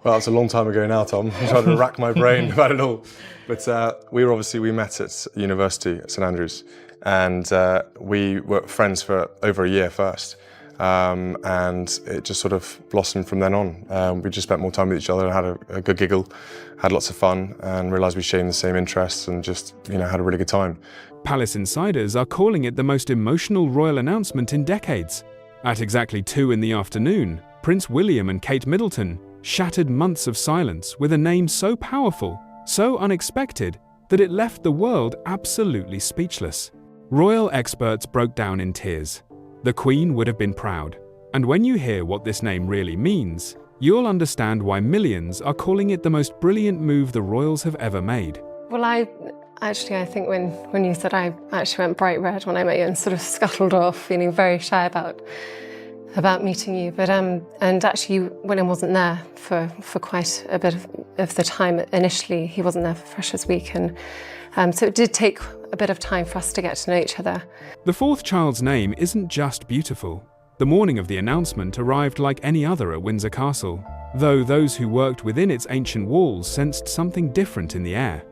Well, it's a long time ago now, Tom. I'm trying to rack my brain about it all. But we met at university at St Andrews, and we were friends for over a year first. And it just sort of blossomed from then on. We just spent more time with each other and had a good giggle, had lots of fun, and realised we shared the same interests and just, had a really good time. Palace insiders are calling it the most emotional royal announcement in decades. At exactly 2 in the afternoon, Prince William and Kate Middleton shattered months of silence with a name so powerful, so unexpected, that it left the world absolutely speechless. Royal experts broke down in tears. The Queen would have been proud. And when you hear what this name really means, you'll understand why millions are calling it the most brilliant move the royals have ever made. Well, I think when you said, I actually went bright red when I met you and sort of scuttled off, feeling very shy about meeting you. But and actually, William wasn't there for quite a bit of the time. Initially, he wasn't there for Freshers' Week, and so it did take a bit of time for us to get to know each other. The fourth child's name isn't just beautiful. The morning of the announcement arrived like any other at Windsor Castle, though those who worked within its ancient walls sensed something different in the air.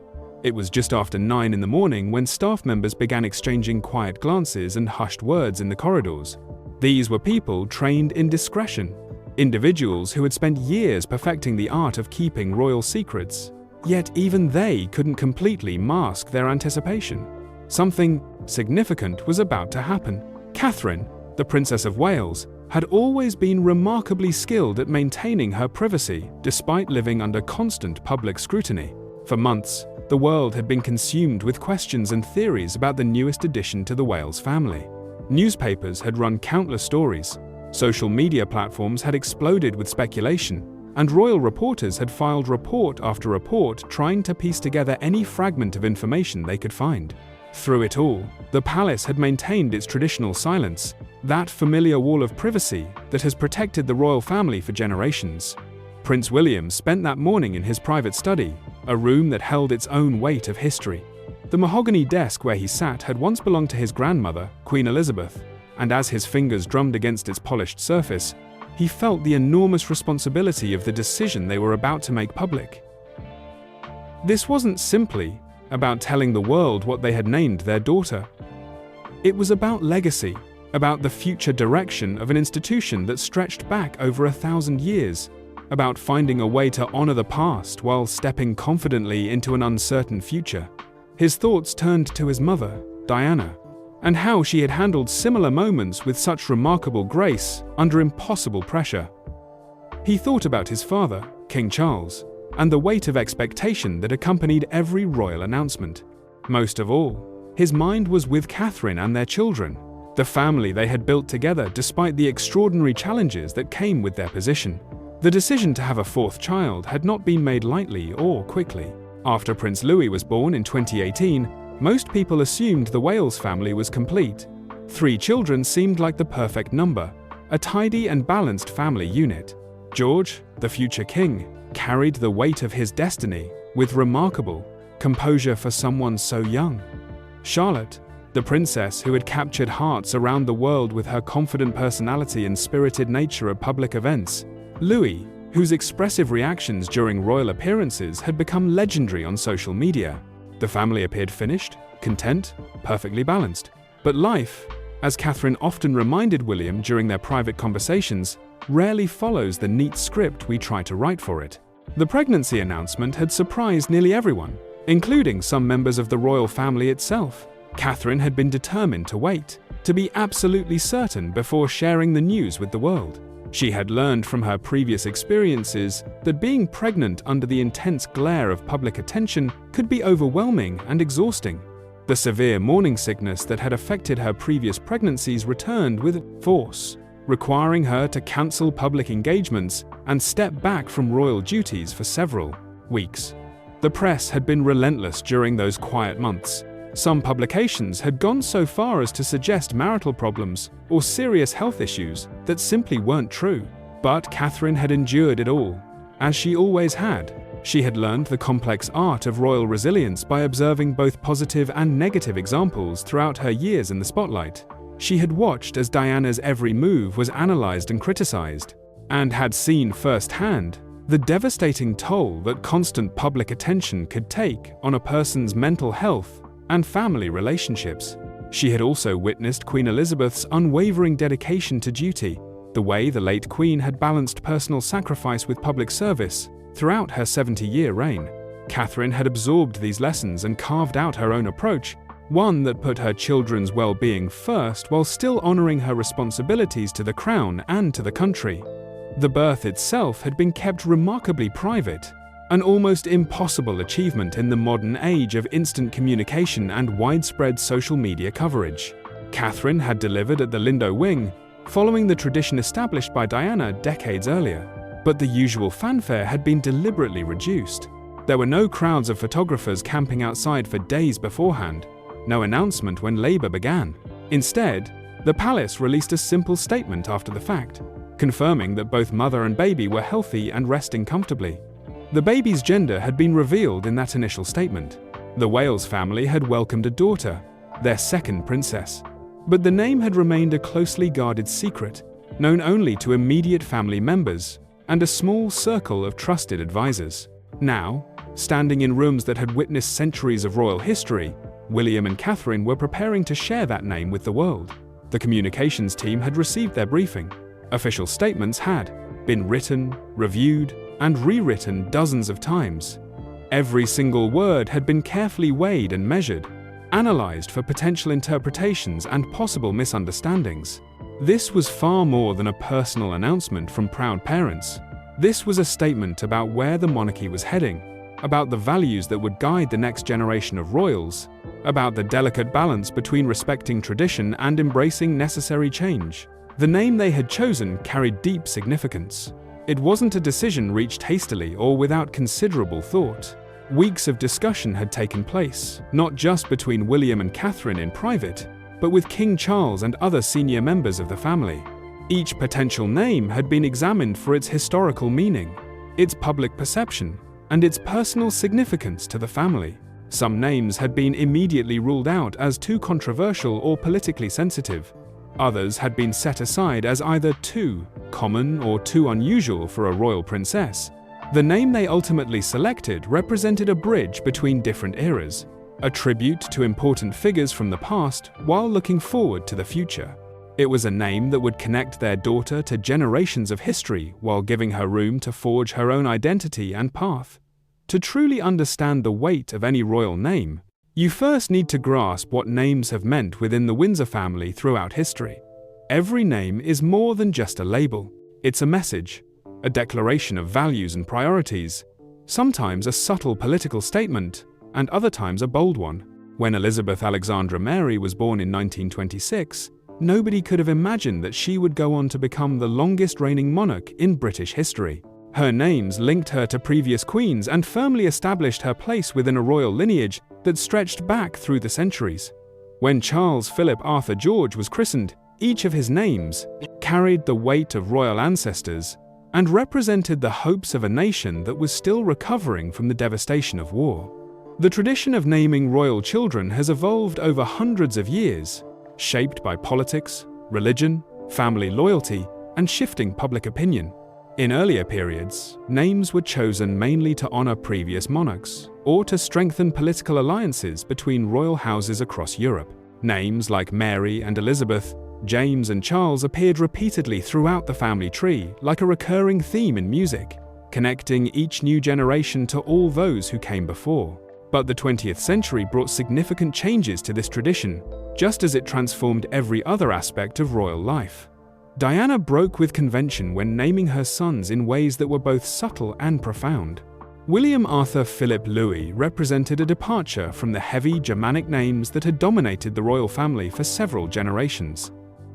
It was just after 9 in the morning when staff members began exchanging quiet glances and hushed words in the corridors. These were people trained in discretion, individuals who had spent years perfecting the art of keeping royal secrets. Yet even they couldn't completely mask their anticipation. Something significant was about to happen. Catherine, the Princess of Wales, had always been remarkably skilled at maintaining her privacy despite living under constant public scrutiny. For months, the world had been consumed with questions and theories about the newest addition to the Wales family. Newspapers had run countless stories, social media platforms had exploded with speculation, and royal reporters had filed report after report trying to piece together any fragment of information they could find. Through it all, the palace had maintained its traditional silence, that familiar wall of privacy that has protected the royal family for generations. Prince William spent that morning in his private study, a room that held its own weight of history. The mahogany desk where he sat had once belonged to his grandmother, Queen Elizabeth, and as his fingers drummed against its polished surface, he felt the enormous responsibility of the decision they were about to make public. This wasn't simply about telling the world what they had named their daughter. It was about legacy, about the future direction of an institution that stretched back over 1,000 years, about finding a way to honor the past while stepping confidently into an uncertain future. His thoughts turned to his mother, Diana, and how she had handled similar moments with such remarkable grace under impossible pressure. He thought about his father, King Charles, and the weight of expectation that accompanied every royal announcement. Most of all, his mind was with Catherine and their children, the family they had built together despite the extraordinary challenges that came with their position. The decision to have a fourth child had not been made lightly or quickly. After Prince Louis was born in 2018, most people assumed the Wales family was complete. 3 children seemed like the perfect number, a tidy and balanced family unit. George, the future king, carried the weight of his destiny with remarkable composure for someone so young. Charlotte, the princess who had captured hearts around the world with her confident personality and spirited nature at public events. Louis, whose expressive reactions during royal appearances had become legendary on social media. The family appeared finished, content, perfectly balanced. But life, as Catherine often reminded William during their private conversations, rarely follows the neat script we try to write for it. The pregnancy announcement had surprised nearly everyone, including some members of the royal family itself. Catherine had been determined to wait, to be absolutely certain before sharing the news with the world. She had learned from her previous experiences that being pregnant under the intense glare of public attention could be overwhelming and exhausting. The severe morning sickness that had affected her previous pregnancies returned with force, requiring her to cancel public engagements and step back from royal duties for several weeks. The press had been relentless during those quiet months. Some publications had gone so far as to suggest marital problems or serious health issues that simply weren't true. But Catherine had endured it all, as she always had. She had learned the complex art of royal resilience by observing both positive and negative examples throughout her years in the spotlight. She had watched as Diana's every move was analyzed and criticized, and had seen firsthand The devastating toll that constant public attention could take on a person's mental health and family relationships. She had also witnessed Queen Elizabeth's unwavering dedication to duty, the way the late Queen had balanced personal sacrifice with public service throughout her 70-year reign. Catherine had absorbed these lessons and carved out her own approach, one that put her children's well-being first while still honoring her responsibilities to the crown and to the country. The birth itself had been kept remarkably private, an almost impossible achievement in the modern age of instant communication and widespread social media coverage. Catherine had delivered at the Lindo Wing, following the tradition established by Diana decades earlier, but the usual fanfare had been deliberately reduced. There were no crowds of photographers camping outside for days beforehand, no announcement when labor began. Instead, the palace released a simple statement after the fact, confirming that both mother and baby were healthy and resting comfortably. The baby's gender had been revealed in that initial statement. The Wales family had welcomed a daughter, their second princess, but the name had remained a closely guarded secret, known only to immediate family members and a small circle of trusted advisors. Now, standing in rooms that had witnessed centuries of royal history, William and Catherine were preparing to share that name with the world. The communications team had received their briefing. Official statements had been written, reviewed, and rewritten dozens of times. Every single word had been carefully weighed and measured, analyzed for potential interpretations and possible misunderstandings. This was far more than a personal announcement from proud parents. This was a statement about where the monarchy was heading, about the values that would guide the next generation of royals, about the delicate balance between respecting tradition and embracing necessary change. The name they had chosen carried deep significance. It wasn't a decision reached hastily or without considerable thought. Weeks of discussion had taken place, not just between William and Catherine in private, but with King Charles and other senior members of the family. Each potential name had been examined for its historical meaning, its public perception, and its personal significance to the family. Some names had been immediately ruled out as too controversial or politically sensitive. Others had been set aside as either too common or too unusual for a royal princess. The name they ultimately selected represented a bridge between different eras, a tribute to important figures from the past while looking forward to the future. It was a name that would connect their daughter to generations of history while giving her room to forge her own identity and path. To truly understand the weight of any royal name, you first need to grasp what names have meant within the Windsor family throughout history. Every name is more than just a label. It's a message, a declaration of values and priorities, sometimes a subtle political statement, and other times a bold one. When Elizabeth Alexandra Mary was born in 1926, nobody could have imagined that she would go on to become the longest reigning monarch in British history. Her names linked her to previous queens and firmly established her place within a royal lineage that stretched back through the centuries. When Charles Philip Arthur George was christened, each of his names carried the weight of royal ancestors and represented the hopes of a nation that was still recovering from the devastation of war. The tradition of naming royal children has evolved over hundreds of years, shaped by politics, religion, family loyalty, and shifting public opinion. In earlier periods, names were chosen mainly to honor previous monarchs or to strengthen political alliances between royal houses across Europe. Names like Mary and Elizabeth, James and Charles appeared repeatedly throughout the family tree, like a recurring theme in music, connecting each new generation to all those who came before. But the 20th century brought significant changes to this tradition, just as it transformed every other aspect of royal life. Diana broke with convention when naming her sons in ways that were both subtle and profound. William Arthur Philip Louis represented a departure from the heavy Germanic names that had dominated the royal family for several generations.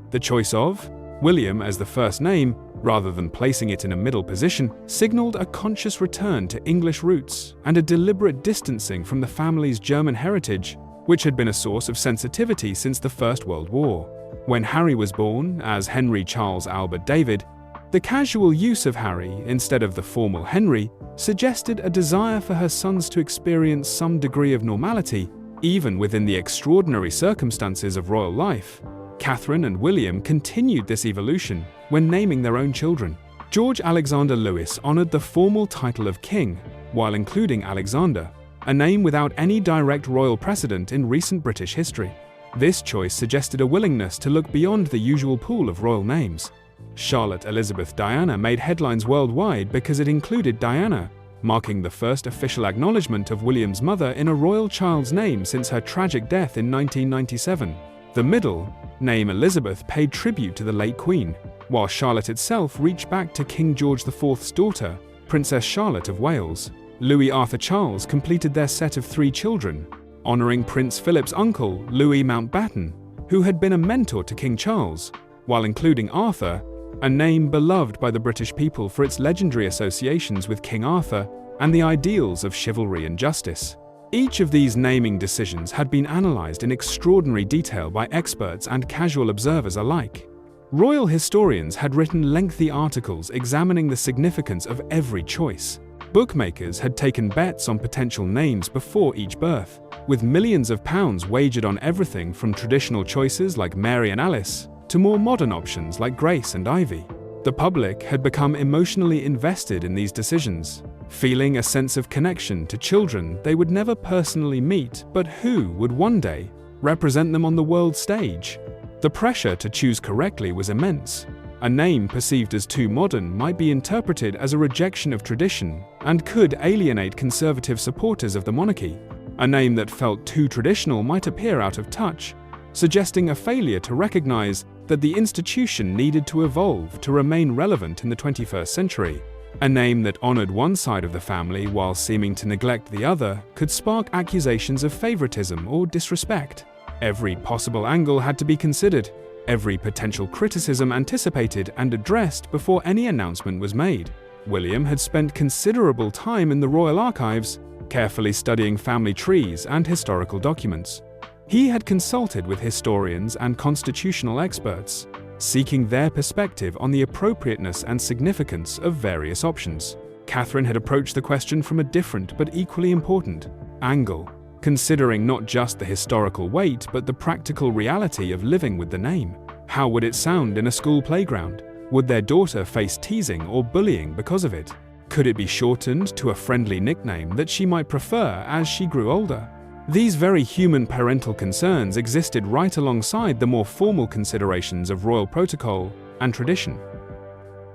The choice of William as the first name, rather than placing it in a middle position, signaled a conscious return to English roots and a deliberate distancing from the family's German heritage, which had been a source of sensitivity since the First World War. When Harry was born as Henry Charles Albert David, the casual use of Harry instead of the formal Henry suggested a desire for her sons to experience some degree of normality, even within the extraordinary circumstances of royal life. Catherine and William continued this evolution when naming their own children. George Alexander Lewis honored the formal title of king, while including Alexander, a name without any direct royal precedent in recent British history. This choice suggested a willingness to look beyond the usual pool of royal names. Charlotte Elizabeth Diana made headlines worldwide because it included Diana, marking the first official acknowledgement of William's mother in a royal child's name since her tragic death in 1997. The middle name Elizabeth paid tribute to the late Queen, while Charlotte itself reached back to King George IV's daughter, Princess Charlotte of Wales. Louis Arthur Charles completed their set of 3 children, honoring Prince Philip's uncle, Louis Mountbatten, who had been a mentor to King Charles, while including Arthur, a name beloved by the British people for its legendary associations with King Arthur and the ideals of chivalry and justice. Each of these naming decisions had been analysed in extraordinary detail by experts and casual observers alike. Royal historians had written lengthy articles examining the significance of every choice. Bookmakers had taken bets on potential names before each birth, with millions of pounds wagered on everything from traditional choices like Mary and Alice to more modern options like Grace and Ivy. The public had become emotionally invested in these decisions, feeling a sense of connection to children they would never personally meet but who would one day represent them on the world stage. The pressure to choose correctly was immense. A name perceived as too modern might be interpreted as a rejection of tradition and could alienate conservative supporters of the monarchy. A name that felt too traditional might appear out of touch, suggesting a failure to recognize that the institution needed to evolve to remain relevant in the 21st century. A name that honored one side of the family while seeming to neglect the other could spark accusations of favoritism or disrespect. Every possible angle had to be considered, every potential criticism anticipated and addressed before any announcement was made. William had spent considerable time in the royal archives, carefully studying family trees and historical documents. He had consulted with historians and constitutional experts, seeking their perspective on the appropriateness and significance of various options. Catherine had approached the question from a different but equally important angle, considering not just the historical weight but the practical reality of living with the name. How would it sound in a school playground? Would their daughter face teasing or bullying because of it? Could it be shortened to a friendly nickname that she might prefer as she grew older? These very human parental concerns existed right alongside the more formal considerations of royal protocol and tradition.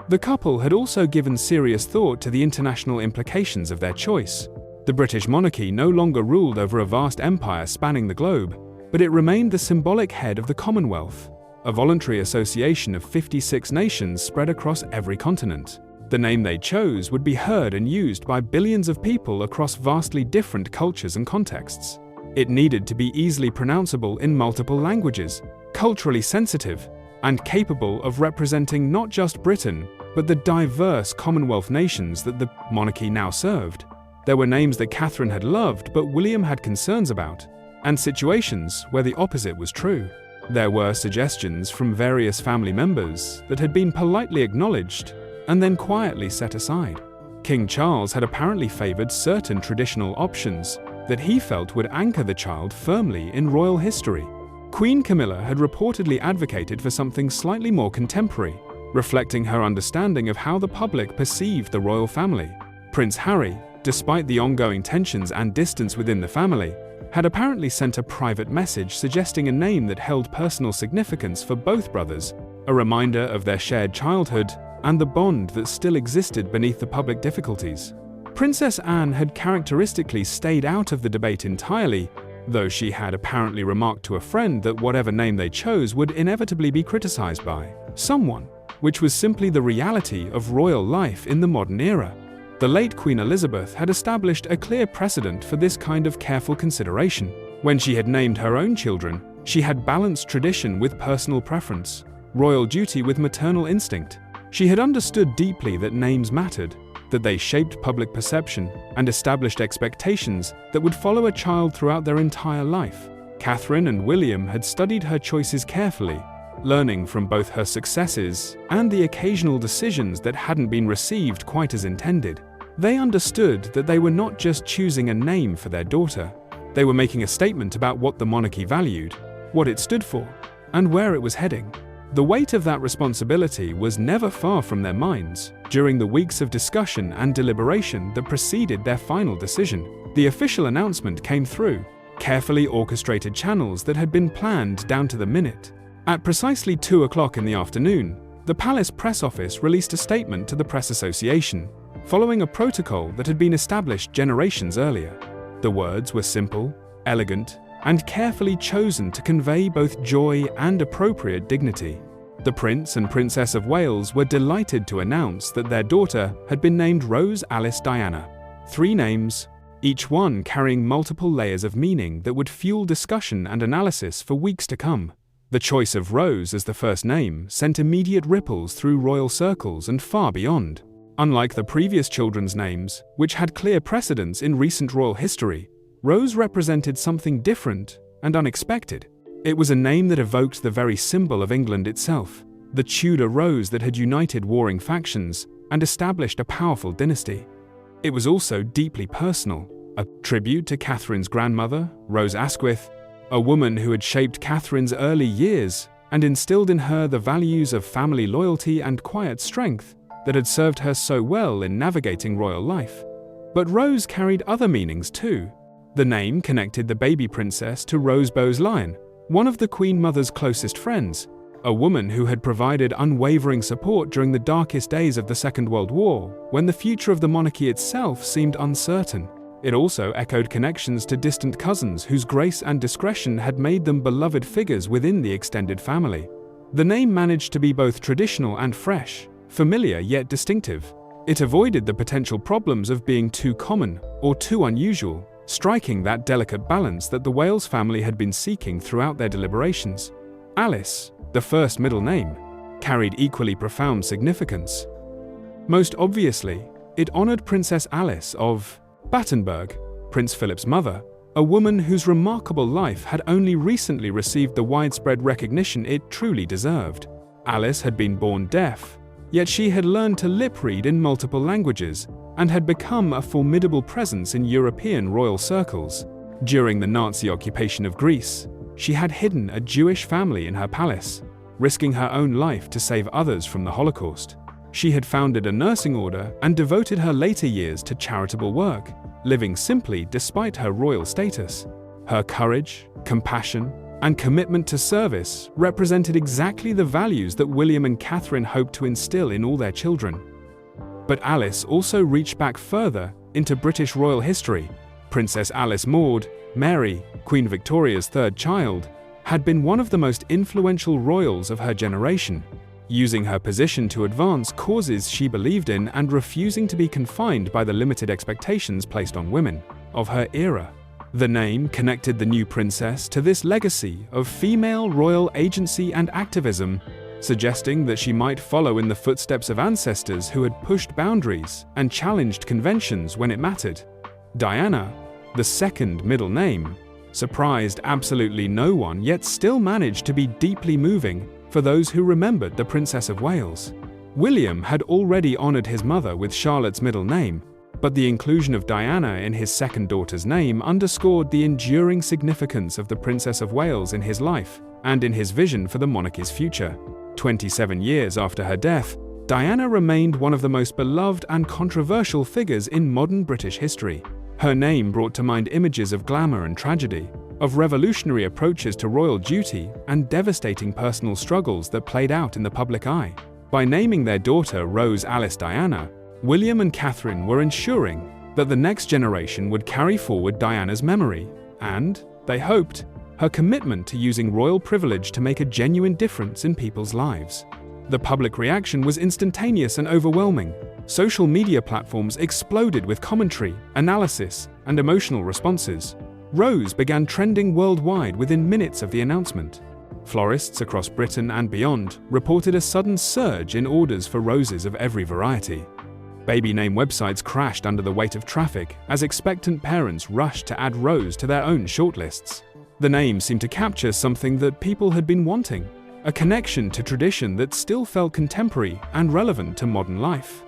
The couple had also given serious thought to the international implications of their choice. The British monarchy no longer ruled over a vast empire spanning the globe, but it remained the symbolic head of the Commonwealth, a voluntary association of 56 nations spread across every continent. The name they chose would be heard and used by billions of people across vastly different cultures and contexts. It needed to be easily pronounceable in multiple languages, culturally sensitive, and capable of representing not just Britain, but the diverse Commonwealth nations that the monarchy now served. There were names that Catherine had loved but William had concerns about, and situations where the opposite was true. There were suggestions from various family members that had been politely acknowledged and then quietly set aside. King Charles had apparently favored certain traditional options that he felt would anchor the child firmly in royal history. Queen Camilla had reportedly advocated for something slightly more contemporary, reflecting her understanding of how the public perceived the royal family. Prince Harry, despite the ongoing tensions and distance within the family, had apparently sent a private message suggesting a name that held personal significance for both brothers, a reminder of their shared childhood and the bond that still existed beneath the public difficulties. Princess Anne had characteristically stayed out of the debate entirely, though she had apparently remarked to a friend that whatever name they chose would inevitably be criticized by someone, which was simply the reality of royal life in the modern era. The late Queen Elizabeth had established a clear precedent for this kind of careful consideration. When she had named her own children, she had balanced tradition with personal preference, royal duty with maternal instinct. She had understood deeply that names mattered, that they shaped public perception and established expectations that would follow a child throughout their entire life. Catherine and William had studied her choices carefully, learning from both her successes and the occasional decisions that hadn't been received quite as intended. They understood that they were not just choosing a name for their daughter, they were making a statement about what the monarchy valued, what it stood for, and where it was heading. The weight of that responsibility was never far from their minds during the weeks of discussion and deliberation that preceded their final decision. The official announcement came through carefully orchestrated channels that had been planned down to the minute. At precisely 2 o'clock in the afternoon, the palace press office released a statement to the Press Association, following a protocol that had been established generations earlier. The words were simple, elegant, and carefully chosen to convey both joy and appropriate dignity. The Prince and Princess of Wales were delighted to announce that their daughter had been named Rose Alice Diana. 3 names, each one carrying multiple layers of meaning that would fuel discussion and analysis for weeks to come. The choice of Rose as the first name sent immediate ripples through royal circles and far beyond. Unlike the previous children's names, which had clear precedents in recent royal history, Rose represented something different and unexpected. It was a name that evoked the very symbol of England itself, the Tudor rose that had united warring factions and established a powerful dynasty. It was also deeply personal, a tribute to Catherine's grandmother, Rose Asquith, a woman who had shaped Catherine's early years and instilled in her the values of family loyalty and quiet strength that had served her so well in navigating royal life. But Rose carried other meanings too. The name connected the baby princess to Rose Bowes-Lyon, one of the Queen Mother's closest friends, a woman who had provided unwavering support during the darkest days of the Second World War, when the future of the monarchy itself seemed uncertain. It also echoed connections to distant cousins whose grace and discretion had made them beloved figures within the extended family. The name managed to be both traditional and fresh, familiar yet distinctive. It avoided the potential problems of being too common or too unusual, striking that delicate balance that the Wales family had been seeking throughout their deliberations. Alice, the first middle name, carried equally profound significance. Most obviously, it honored Princess Alice of Battenberg, Prince Philip's mother, a woman whose remarkable life had only recently received the widespread recognition it truly deserved. Alice had been born deaf, yet she had learned to lip-read in multiple languages and had become a formidable presence in European royal circles. During the Nazi occupation of Greece, she had hidden a Jewish family in her palace, risking her own life to save others from the Holocaust. She had founded a nursing order and devoted her later years to charitable work, living simply despite her royal status. Her courage, compassion, and commitment to service represented exactly the values that William and Catherine hoped to instill in all their children. But Alice also reached back further into British royal history. Princess Alice Maud, Mary, Queen Victoria's third child, had been one of the most influential royals of her generation, using her position to advance causes she believed in and refusing to be confined by the limited expectations placed on women of her era. The name connected the new princess to this legacy of female royal agency and activism, suggesting that she might follow in the footsteps of ancestors who had pushed boundaries and challenged conventions when it mattered. Diana, the second middle name, surprised absolutely no one, yet still managed to be deeply moving for those who remembered the Princess of Wales. William had already honored his mother with Charlotte's middle name, but the inclusion of Diana in his second daughter's name underscored the enduring significance of the Princess of Wales in his life and in his vision for the monarchy's future. 27 years after her death, Diana remained one of the most beloved and controversial figures in modern British history. Her name brought to mind images of glamour and tragedy, of revolutionary approaches to royal duty and devastating personal struggles that played out in the public eye. By naming their daughter Rose Alice Diana, William and Catherine were ensuring that the next generation would carry forward Diana's memory and, they hoped, her commitment to using royal privilege to make a genuine difference in people's lives. The public reaction was instantaneous and overwhelming. Social media platforms exploded with commentary, analysis, and emotional responses. Rose began trending worldwide within minutes of the announcement. Florists across Britain and beyond reported a sudden surge in orders for roses of every variety. Baby name websites crashed under the weight of traffic as expectant parents rushed to add Rose to their own shortlists. The name seemed to capture something that people had been wanting, a connection to tradition that still felt contemporary and relevant to modern life.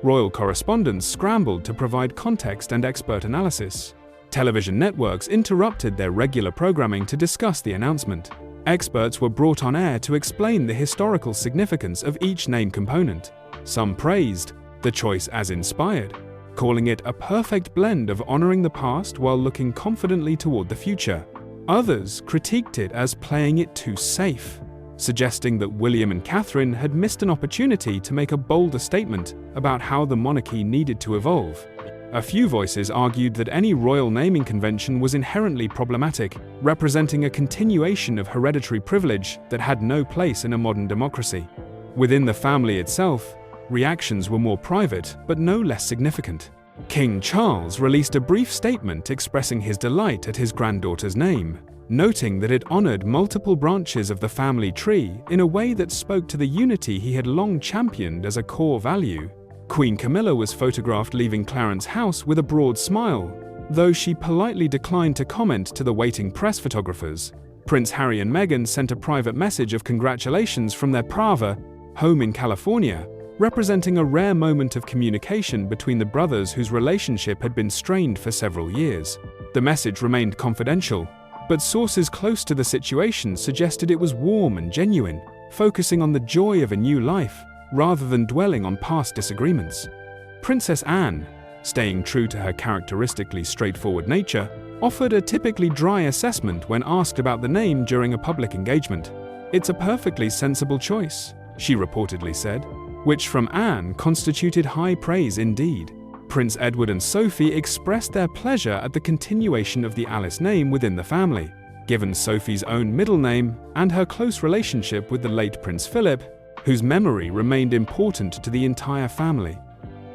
Royal correspondents scrambled to provide context and expert analysis. Television networks interrupted their regular programming to discuss the announcement. Experts were brought on air to explain the historical significance of each name component. Some praised the choice as inspired, calling it a perfect blend of honoring the past while looking confidently toward the future. Others critiqued it as playing it too safe, suggesting that William and Catherine had missed an opportunity to make a bolder statement about how the monarchy needed to evolve. A few voices argued that any royal naming convention was inherently problematic, representing a continuation of hereditary privilege that had no place in a modern democracy. Within the family itself, reactions were more private but no less significant. King Charles released a brief statement expressing his delight at his granddaughter's name, noting that it honored multiple branches of the family tree in a way that spoke to the unity he had long championed as a core value. Queen Camilla was photographed leaving Clarence House with a broad smile, though she politely declined to comment to the waiting press photographers. Prince Harry and Meghan sent a private message of congratulations from their Prava home in California, representing a rare moment of communication between the brothers whose relationship had been strained for several years. The message remained confidential, but sources close to the situation suggested it was warm and genuine, focusing on the joy of a new life rather than dwelling on past disagreements. Princess Anne, staying true to her characteristically straightforward nature, offered a typically dry assessment when asked about the name during a public engagement. "It's a perfectly sensible choice," she reportedly said, which from Anne constituted high praise indeed. Prince Edward and Sophie expressed their pleasure at the continuation of the Alice name within the family. Given Sophie's own middle name and her close relationship with the late Prince Philip, whose memory remained important to the entire family,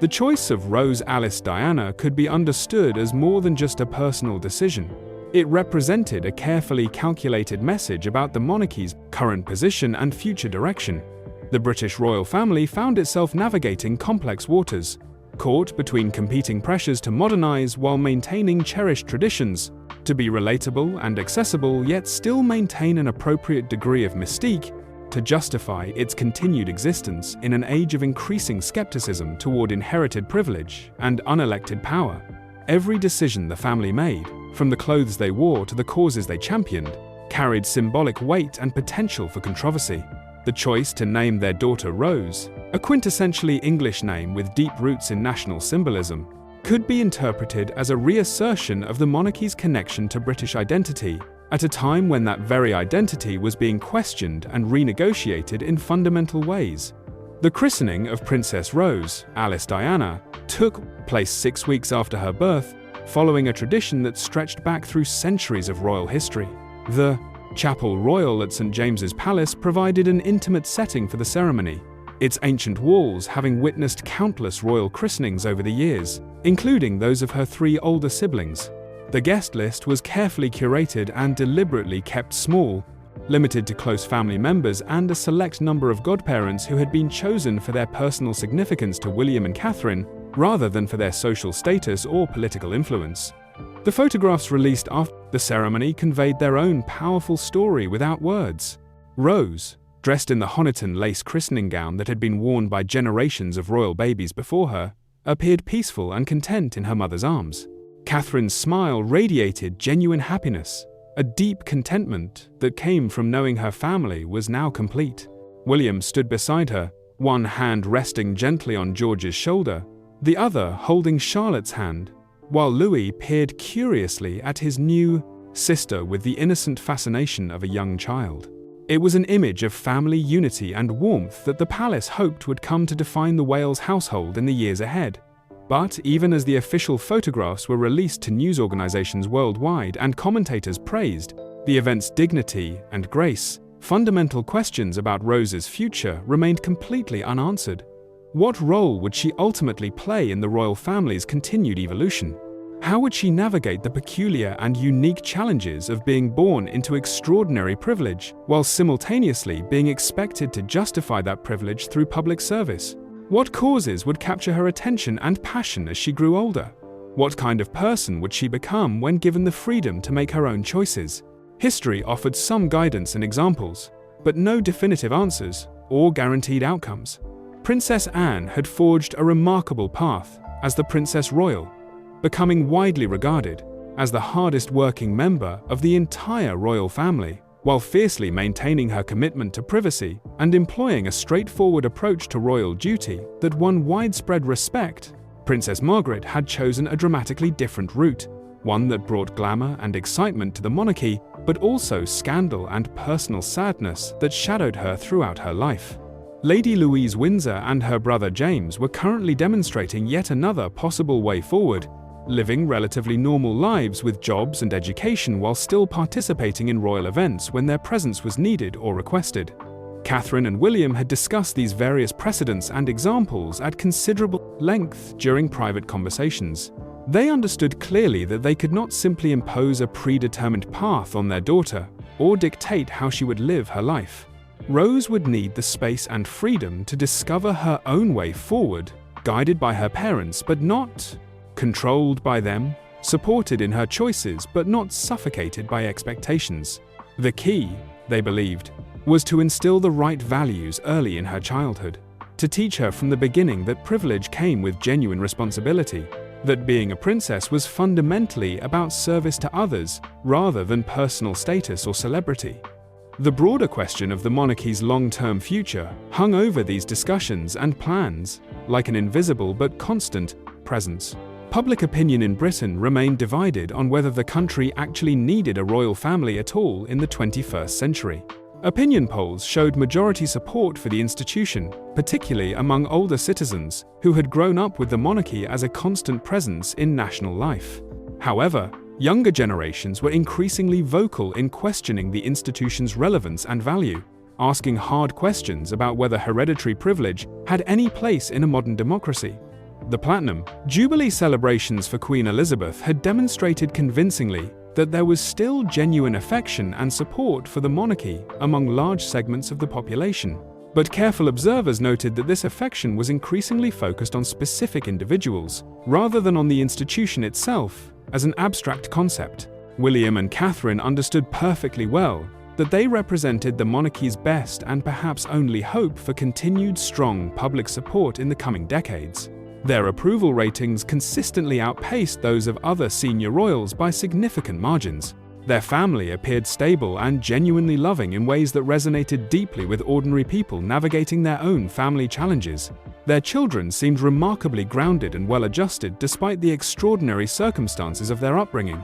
the choice of Rose Alice Diana could be understood as more than just a personal decision. It represented a carefully calculated message about the monarchy's current position and future direction. The British royal family found itself navigating complex waters, caught between competing pressures to modernize while maintaining cherished traditions, to be relatable and accessible yet still maintain an appropriate degree of mystique, to justify its continued existence in an age of increasing skepticism toward inherited privilege and unelected power. Every decision the family made, from the clothes they wore to the causes they championed, carried symbolic weight and potential for controversy. The choice to name their daughter Rose, a quintessentially English name with deep roots in national symbolism, could be interpreted as a reassertion of the monarchy's connection to British identity at a time when that very identity was being questioned and renegotiated in fundamental ways. The christening of Princess Rose, Alice Diana, took place 6 weeks after her birth, following a tradition that stretched back through centuries of royal history. The Chapel Royal at St. James's Palace provided an intimate setting for the ceremony, its ancient walls having witnessed countless royal christenings over the years, including those of her 3 older siblings. The guest list was carefully curated and deliberately kept small, limited to close family members and a select number of godparents who had been chosen for their personal significance to William and Catherine, rather than for their social status or political influence. The photographs released after the ceremony conveyed their own powerful story without words. Rose, dressed in the Honiton lace christening gown that had been worn by generations of royal babies before her, appeared peaceful and content in her mother's arms. Catherine's smile radiated genuine happiness, a deep contentment that came from knowing her family was now complete. William stood beside her, one hand resting gently on George's shoulder, the other holding Charlotte's hand, while Louis peered curiously at his new sister with the innocent fascination of a young child. It was an image of family unity and warmth that the palace hoped would come to define the Wales household in the years ahead. But even as the official photographs were released to news organizations worldwide and commentators praised the event's dignity and grace, fundamental questions about Rose's future remained completely unanswered. What role would she ultimately play in the royal family's continued evolution? How would she navigate the peculiar and unique challenges of being born into extraordinary privilege, while simultaneously being expected to justify that privilege through public service? What causes would capture her attention and passion as she grew older? What kind of person would she become when given the freedom to make her own choices? History offered some guidance and examples, but no definitive answers or guaranteed outcomes. Princess Anne had forged a remarkable path as the Princess Royal, becoming widely regarded as the hardest working member of the entire royal family. while fiercely maintaining her commitment to privacy and employing a straightforward approach to royal duty that won widespread respect. Princess Margaret had chosen a dramatically different route, one that brought glamour and excitement to the monarchy, but also scandal and personal sadness that shadowed her throughout her life. Lady Louise Windsor and her brother James were currently demonstrating yet another possible way forward, living relatively normal lives with jobs and education while still participating in royal events when their presence was needed or requested. Catherine and William had discussed these various precedents and examples at considerable length during private conversations. They understood clearly that they could not simply impose a predetermined path on their daughter or dictate how she would live her life. Rose would need the space and freedom to discover her own way forward, guided by her parents but not controlled by them, supported in her choices but not suffocated by expectations. The key, they believed, was to instill the right values early in her childhood, to teach her from the beginning that privilege came with genuine responsibility, that being a princess was fundamentally about service to others rather than personal status or celebrity. The broader question of the monarchy's long-term future hung over these discussions and plans, like an invisible but constant presence. Public opinion in Britain remained divided on whether the country actually needed a royal family at all in the 21st century. Opinion polls showed majority support for the institution, particularly among older citizens who had grown up with the monarchy as a constant presence in national life. However, younger generations were increasingly vocal in questioning the institution's relevance and value, asking hard questions about whether hereditary privilege had any place in a modern democracy. The Platinum Jubilee celebrations for Queen Elizabeth had demonstrated convincingly that there was still genuine affection and support for the monarchy among large segments of the population. But careful observers noted that this affection was increasingly focused on specific individuals, rather than on the institution itself as an abstract concept. William and Catherine understood perfectly well that they represented the monarchy's best and perhaps only hope for continued strong public support in the coming decades. Their approval ratings consistently outpaced those of other senior royals by significant margins. Their family appeared stable and genuinely loving in ways that resonated deeply with ordinary people navigating their own family challenges. Their children seemed remarkably grounded and well-adjusted despite the extraordinary circumstances of their upbringing.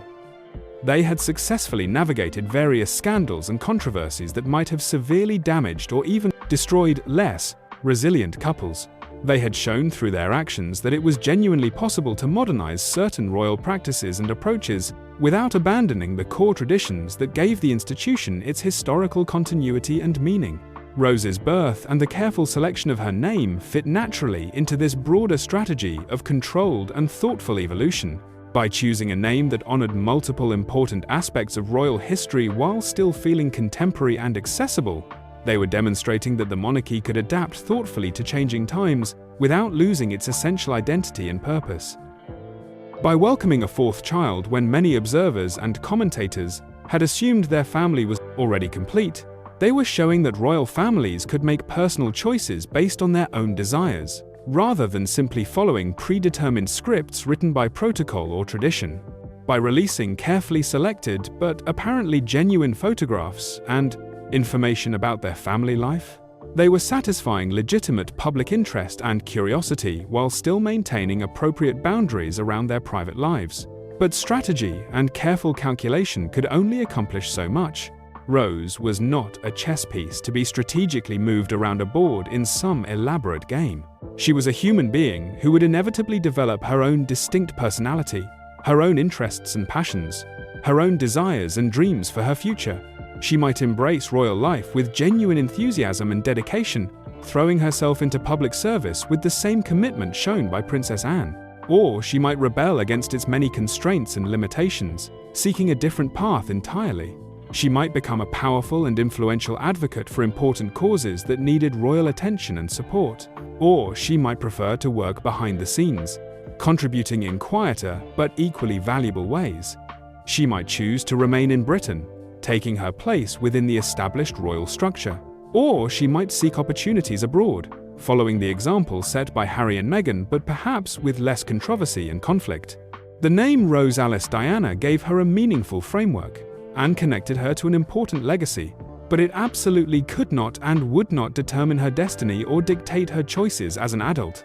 They had successfully navigated various scandals and controversies that might have severely damaged or even destroyed less resilient couples. They had shown through their actions that it was genuinely possible to modernize certain royal practices and approaches without abandoning the core traditions that gave the institution its historical continuity and meaning. Rose's birth and the careful selection of her name fit naturally into this broader strategy of controlled and thoughtful evolution. By choosing a name that honored multiple important aspects of royal history while still feeling contemporary and accessible, they were demonstrating that the monarchy could adapt thoughtfully to changing times without losing its essential identity and purpose. By welcoming a fourth child when many observers and commentators had assumed their family was already complete, they were showing that royal families could make personal choices based on their own desires, rather than simply following predetermined scripts written by protocol or tradition. By releasing carefully selected but apparently genuine photographs and information about their family life, they were satisfying legitimate public interest and curiosity while still maintaining appropriate boundaries around their private lives. But strategy and careful calculation could only accomplish so much. Rose was not a chess piece to be strategically moved around a board in some elaborate game. She was a human being who would inevitably develop her own distinct personality, her own interests and passions, her own desires and dreams for her future. She might embrace royal life with genuine enthusiasm and dedication, throwing herself into public service with the same commitment shown by Princess Anne. Or she might rebel against its many constraints and limitations, seeking a different path entirely. She might become a powerful and influential advocate for important causes that needed royal attention and support. Or she might prefer to work behind the scenes, contributing in quieter but equally valuable ways. She might choose to remain in Britain, taking her place within the established royal structure. Or she might seek opportunities abroad, following the example set by Harry and Meghan, but perhaps with less controversy and conflict. The name Rose Alice Diana gave her a meaningful framework. and connected her to an important legacy, but it absolutely could not and would not determine her destiny or dictate her choices as an adult.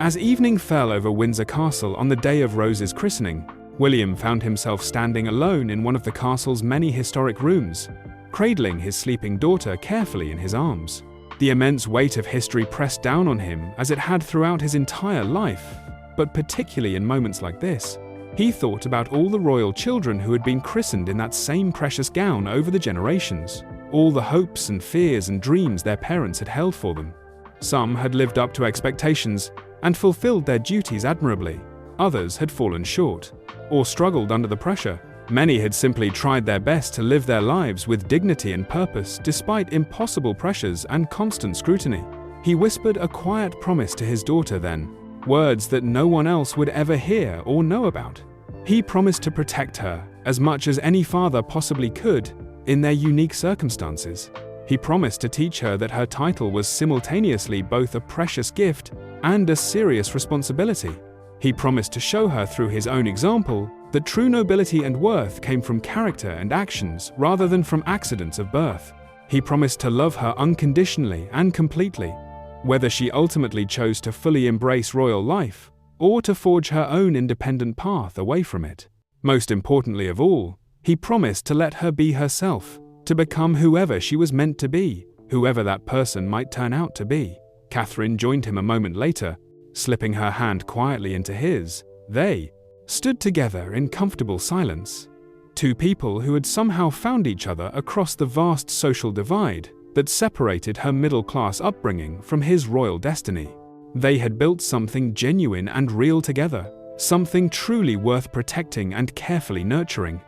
As evening fell over Windsor Castle on the day of Rose's christening, William found himself standing alone in one of the castle's many historic rooms, cradling his sleeping daughter carefully in his arms. The immense weight of history pressed down on him as it had throughout his entire life, but particularly in moments like this. He thought about all the royal children who had been christened in that same precious gown over the generations, all the hopes and fears and dreams their parents had held for them. Some had lived up to expectations and fulfilled their duties admirably. Others had fallen short, or struggled under the pressure. Many had simply tried their best to live their lives with dignity and purpose despite impossible pressures and constant scrutiny. He whispered a quiet promise to his daughter then, words that no one else would ever hear or know about. He promised to protect her as much as any father possibly could in their unique circumstances. He promised to teach her that her title was simultaneously both a precious gift and a serious responsibility. He promised to show her through his own example that true nobility and worth came from character and actions rather than from accidents of birth. He promised to love her unconditionally and completely, whether she ultimately chose to fully embrace royal life or to forge her own independent path away from it. Most importantly of all, he promised to let her be herself, to become whoever she was meant to be, whoever that person might turn out to be. Catherine joined him a moment later, slipping her hand quietly into his. They stood together in comfortable silence. Two people who had somehow found each other across the vast social divide that separated her middle-class upbringing from his royal destiny. They had built something genuine and real together, something truly worth protecting and carefully nurturing.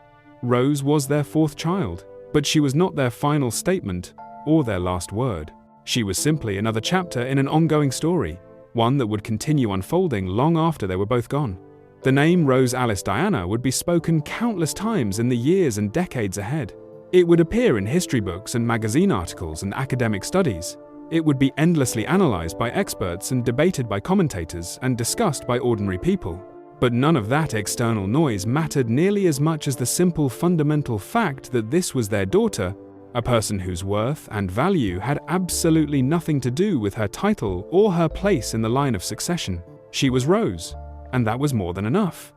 Rose was their fourth child, but she was not their final statement or their last word. She was simply another chapter in an ongoing story, one that would continue unfolding long after they were both gone. The name Rose Alice Diana would be spoken countless times in the years and decades ahead. It would appear in history books and magazine articles and academic studies. It would be endlessly analyzed by experts and debated by commentators and discussed by ordinary people. But none of that external noise mattered nearly as much as the simple fundamental fact that this was their daughter, a person whose worth and value had absolutely nothing to do with her title or her place in the line of succession. She was Rose, and that was more than enough.